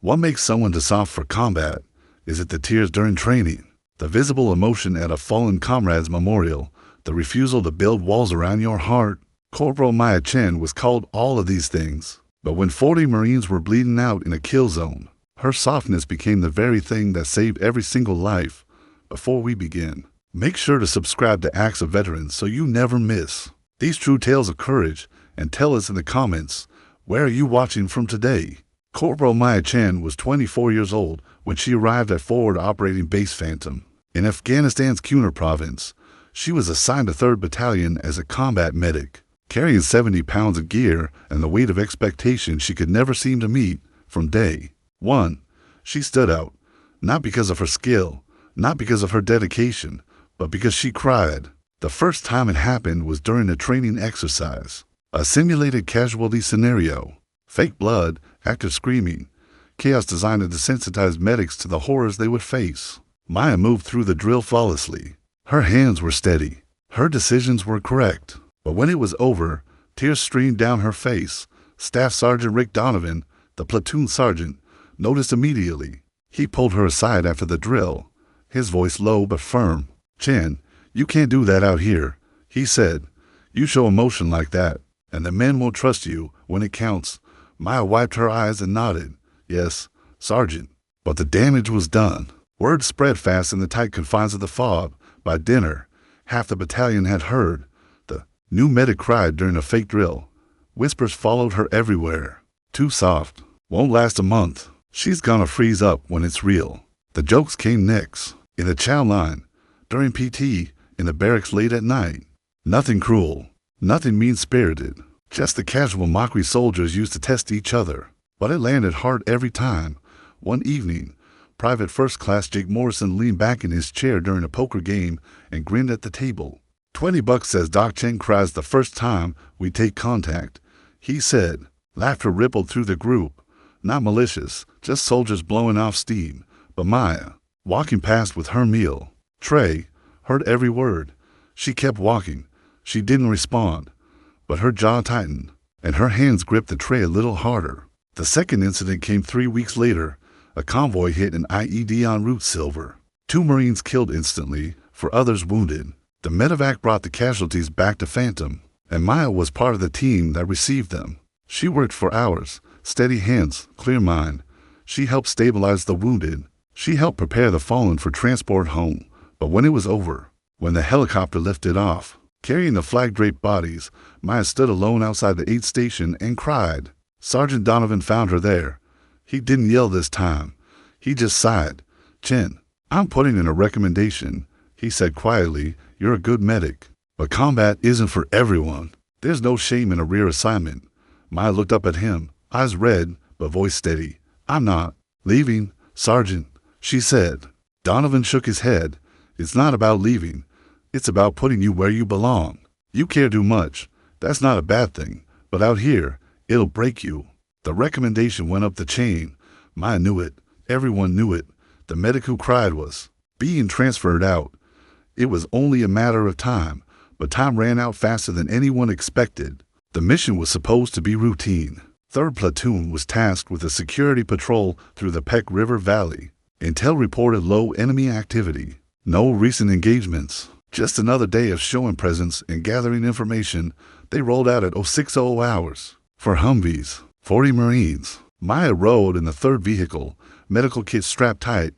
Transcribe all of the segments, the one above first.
What makes someone too soft for combat? Is it the tears during training, the visible emotion at a fallen comrade's memorial, the refusal to build walls around your heart? Corporal Maya Chen was called all of these things, but when 40 Marines were bleeding out in a kill zone, her softness became the very thing that saved every single life. Before we begin, make sure to subscribe to Acts of Veterans so you never miss these true tales of courage, and tell us in the comments, where are you watching from today? Corporal Maya Chen was 24 years old when she arrived at Forward Operating Base Phantom in Afghanistan's Kunar province. She was assigned to 3rd Battalion as a combat medic, carrying 70 pounds of gear and the weight of expectation she could never seem to meet. From day one, she stood out, not because of her skill, not because of her dedication, but because she cried. The first time it happened was during a training exercise, a simulated casualty scenario. Fake blood, active screaming, chaos designed to desensitize medics to the horrors they would face. Maya moved through the drill flawlessly. Her hands were steady. Her decisions were correct. But when it was over, tears streamed down her face. Staff Sergeant Rick Donovan, the platoon sergeant, noticed immediately. He pulled her aside after the drill, his voice low but firm. "Chen, you can't do that out here," he said. "You show emotion like that, and the men won't trust you when it counts." Maya wiped her eyes and nodded. "Yes, Sergeant." But the damage was done. Word spread fast in the tight confines of the FOB. By dinner, half the battalion had heard. The new medic cried during a fake drill. Whispers followed her everywhere. "Too soft. Won't last a month. She's gonna freeze up when it's real." The jokes came next. In the chow line, during PT, in the barracks late at night. Nothing cruel, nothing mean-spirited. Just the casual mockery soldiers used to test each other. But it landed hard every time. One evening, Private First Class Jake Morrison leaned back in his chair during a poker game and grinned at the table. $20 says Doc Chen cries the first time we take contact, he said. Laughter rippled through the group. Not malicious, just soldiers blowing off steam. But Maya, walking past with her meal tray, heard every word. She kept walking. She didn't respond. But her jaw tightened, and her hands gripped the tray a little harder. The second incident came 3 weeks later. A convoy hit an IED en route Silver. 2 Marines killed instantly, 4 others wounded. The medevac brought the casualties back to Phantom, and Maya was part of the team that received them. She worked for hours, steady hands, clear mind. She helped stabilize the wounded. She helped prepare the fallen for transport home. But when it was over, when the helicopter lifted off, carrying the flag-draped bodies, Maya stood alone outside the aid station and cried. Sergeant Donovan found her there. He didn't yell this time. He just sighed. "Chen, I'm putting in a recommendation," he said quietly. "You're a good medic. But combat isn't for everyone. There's no shame in a rear assignment." Maya looked up at him, eyes red, but voice steady. "I'm not leaving, Sergeant," she said. Donovan shook his head. "It's not about leaving. It's about putting you where you belong. You care too much. That's not a bad thing. But out here, it'll break you." The recommendation went up the chain. Maya knew it. Everyone knew it. The medic who cried was being transferred out. It was only a matter of time, but time ran out faster than anyone expected. The mission was supposed to be routine. 3rd Platoon was tasked with a security patrol through the Peck River Valley. Intel reported low enemy activity. No recent engagements. Just another day of showing presence and gathering information. They rolled out at 06:00 hours. 4 Humvees, 40 Marines. Maya rode in the 3rd vehicle, medical kit strapped tight,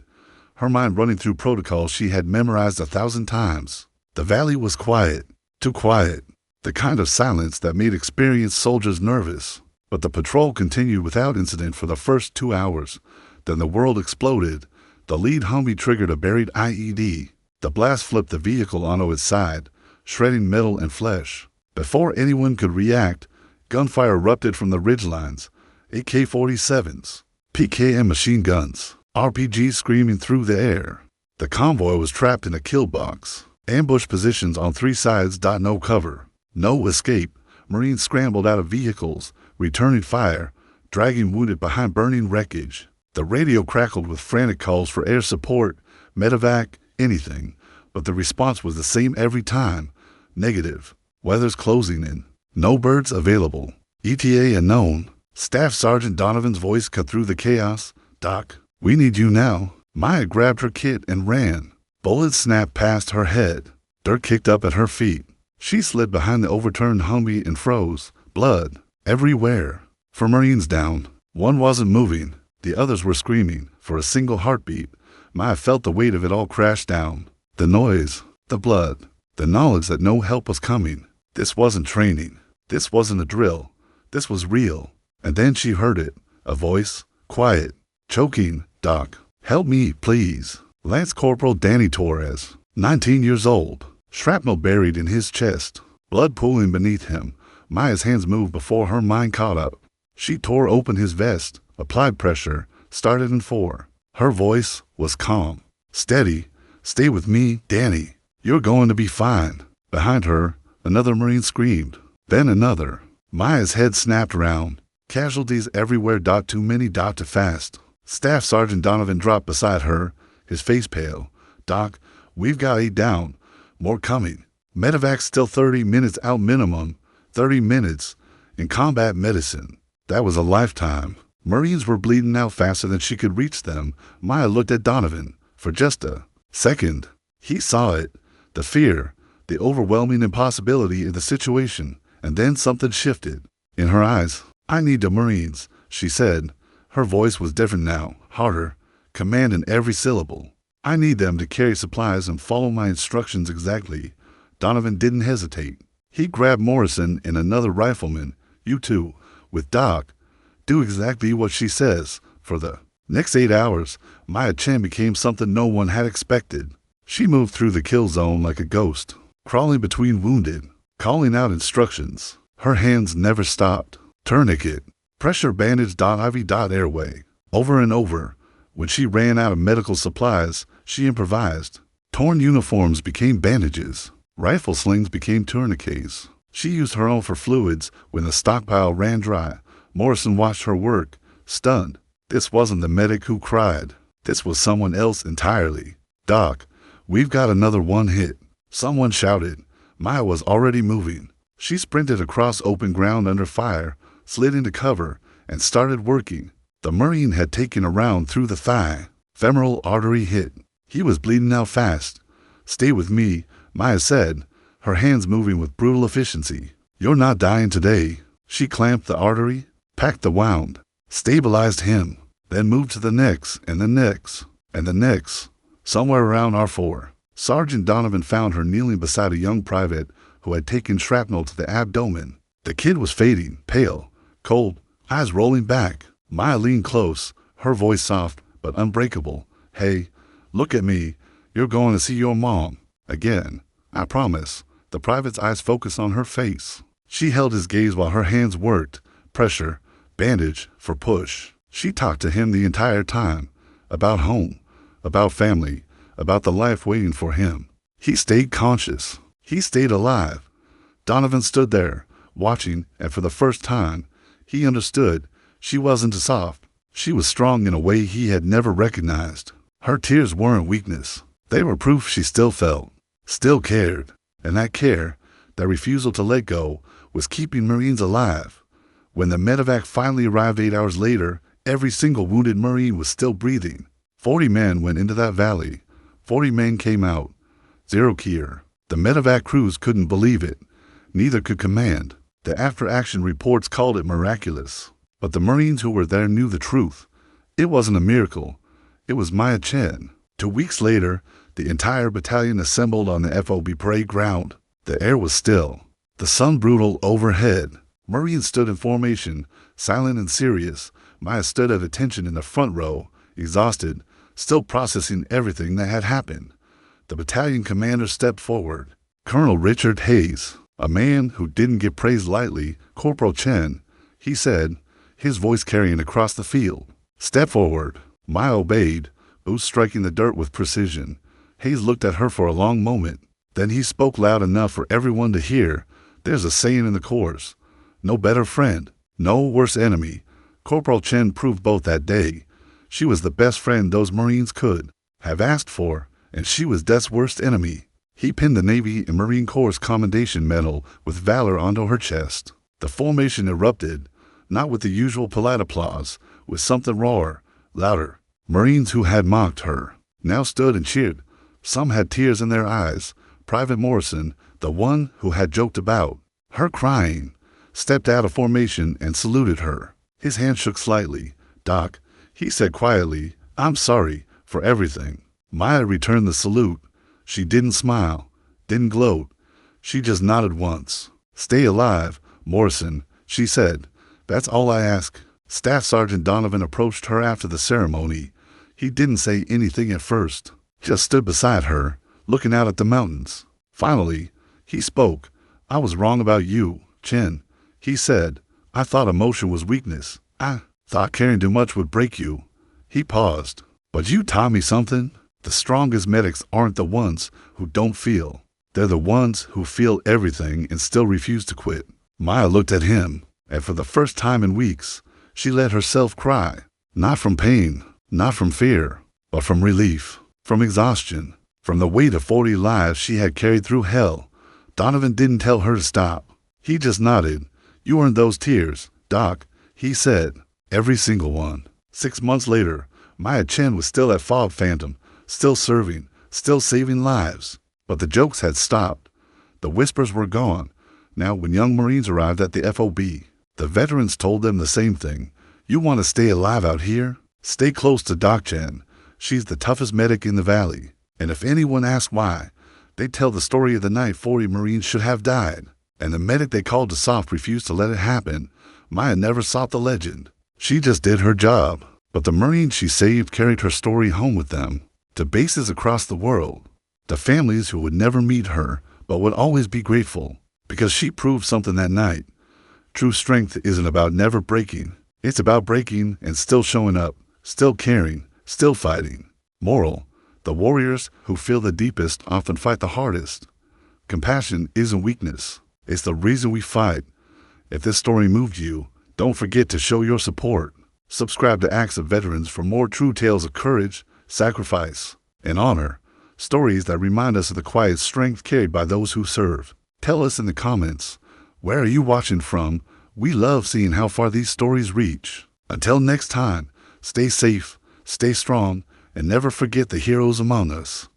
her mind running through protocols she had memorized 1,000 times. The valley was quiet, too quiet, the kind of silence that made experienced soldiers nervous. But the patrol continued without incident for the first 2 hours. Then the world exploded. The lead Humvee triggered a buried IED. The blast flipped the vehicle onto its side, shredding metal and flesh. Before anyone could react, gunfire erupted from the ridgelines. AK-47s, PKM machine guns, RPGs screaming through the air. The convoy was trapped in a kill box. Ambush positions on 3 sides. No cover. No escape. Marines scrambled out of vehicles, returning fire, dragging wounded behind burning wreckage. The radio crackled with frantic calls for air support, medevac, anything. But the response was the same every time. Negative. Weather's closing in. No birds available. ETA unknown. Staff Sergeant Donovan's voice cut through the chaos. Doc, we need you now. Maya grabbed her kit and ran. Bullets snapped past her head. Dirt kicked up at her feet. She slid behind the overturned Humvee and froze. Blood everywhere. For Marines down. One wasn't moving. The others were screaming. For a single heartbeat, Maya felt the weight of it all crash down. The noise, the blood, the knowledge that no help was coming. This wasn't training. This wasn't a drill. This was real. And then she heard it. A voice, quiet, choking. Doc, help me, please. Lance Corporal Danny Torres, 19 years old. Shrapnel buried in his chest. Blood pooling beneath him. Maya's hands moved before her mind caught up. She tore open his vest, applied pressure, started in 4. Her voice was calm, steady. Stay with me, Danny. You're going to be fine. Behind her, another Marine screamed. Then another. Maya's head snapped around. Casualties everywhere. Too many. Too fast. Staff Sergeant Donovan dropped beside her, his face pale. Doc, we've got 8 down. More coming. Medevac still 30 minutes out minimum. 30 minutes. In combat medicine. That was a lifetime. Marines were bleeding out faster than she could reach them. Maya looked at Donovan. For just a second, he saw it. The fear. The overwhelming impossibility of the situation. And then something shifted. In her eyes. I need the Marines, she said. Her voice was different now. Harder. Command in every syllable. I need them to carry supplies and follow my instructions exactly. Donovan didn't hesitate. He grabbed Morrison and another rifleman. You two, with Doc, do exactly what she says. For the next 8 hours, Maya Chen became something no one had expected. She moved through the kill zone like a ghost, crawling between wounded, calling out instructions. Her hands never stopped. Tourniquet, pressure bandage. IV. Airway. Over and over. When she ran out of medical supplies, she improvised. Torn uniforms became bandages. Rifle slings became tourniquets. She used her own for fluids when the stockpile ran dry. Morrison watched her work, stunned. This wasn't the medic who cried. This was someone else entirely. Doc, we've got another one hit. Someone shouted. Maya was already moving. She sprinted across open ground under fire, slid into cover, and started working. The Marine had taken a round through the thigh. Femoral artery hit. He was bleeding out fast. Stay with me, Maya said, her hands moving with brutal efficiency. You're not dying today. She clamped the artery, packed the wound, stabilized him, then moved to the next, and the next, and the next. Somewhere around R4, Sergeant Donovan found her kneeling beside a young private who had taken shrapnel to the abdomen. The kid was fading, pale, cold, eyes rolling back. Maya leaned close, her voice soft but unbreakable. Hey, look at me. You're going to see your mom. Again. I promise. The private's eyes focused on her face. She held his gaze while her hands worked. Pressure, bandage, for push. She talked to him the entire time. About home, about family, about the life waiting for him. He stayed conscious. He stayed alive. Donovan stood there, watching, and for the first time, he understood. She wasn't soft. She was strong in a way he had never recognized. Her tears weren't weakness. They were proof she still felt, still cared. And that care, that refusal to let go, was keeping Marines alive. When the medevac finally arrived 8 hours later, every single wounded Marine was still breathing. 40 men went into that valley. 40 men came out. 0 cure. The medevac crews couldn't believe it. Neither could command. The after-action reports called it miraculous. But the Marines who were there knew the truth. It wasn't a miracle. It was Maya Chen. 2 weeks later, the entire battalion assembled on the FOB parade ground. The air was still. The sun brutal overhead. Marines stood in formation, silent and serious. Maya stood at attention in the front row, exhausted, still processing everything that had happened. The battalion commander stepped forward. Colonel Richard Hayes, a man who didn't get praised lightly, Corporal Chen, he said, his voice carrying across the field. Step forward. Maya obeyed, boots striking the dirt with precision. Hayes looked at her for a long moment. Then he spoke loud enough for everyone to hear. There's a saying in the Corps. No better friend, no worse enemy. Corporal Chen proved both that day. She was the best friend those Marines could have asked for, and she was death's worst enemy. He pinned the Navy and Marine Corps Commendation Medal with valor onto her chest. The formation erupted, not with the usual polite applause, with something rawer, louder. Marines who had mocked her now stood and cheered. Some had tears in their eyes. Private Morrison, the one who had joked about her crying, stepped out of formation and saluted her. His hand shook slightly. "Doc," he said quietly, "I'm sorry for everything." Maya returned the salute. She didn't smile, didn't gloat. She just nodded once. "Stay alive, Morrison," she said. "That's all I ask." Staff Sergeant Donovan approached her after the ceremony. He didn't say anything at first, just stood beside her, looking out at the mountains. Finally, he spoke. "I was wrong about you, Chen," he said. "I thought emotion was weakness. I thought caring too much would break you." He paused. "But you taught me something. The strongest medics aren't the ones who don't feel. They're the ones who feel everything and still refuse to quit." Maya looked at him, and for the first time in weeks, she let herself cry. Not from pain, not from fear, but from relief, from exhaustion, from the weight of 40 lives she had carried through hell. Donovan didn't tell her to stop. He just nodded. "You earned those tears, Doc," he said. "Every single one." 6 months later, Maya Chen was still at Fog Phantom, still serving, still saving lives. But the jokes had stopped. The whispers were gone. Now, when young Marines arrived at the FOB, the veterans told them the same thing. "You want to stay alive out here? Stay close to Doc Chen. She's the toughest medic in the valley." And if anyone asked why, they'd tell the story of the night 40 Marines should have died, and the medic they called to soft refused to let it happen. Maya never sought the legend. She just did her job. But the Marines she saved carried her story home with them, to bases across the world, to families who would never meet her but would always be grateful, because she proved something that night. True strength isn't about never breaking. It's about breaking and still showing up, still caring, still fighting. Moral: the warriors who feel the deepest often fight the hardest. Compassion isn't weakness. It's the reason we fight. If this story moved you, don't forget to show your support. Subscribe to Acts of Veterans for more true tales of courage, sacrifice, and honor. Stories that remind us of the quiet strength carried by those who serve. Tell us in the comments, where are you watching from? We love seeing how far these stories reach. Until next time, stay safe, stay strong, and never forget the heroes among us.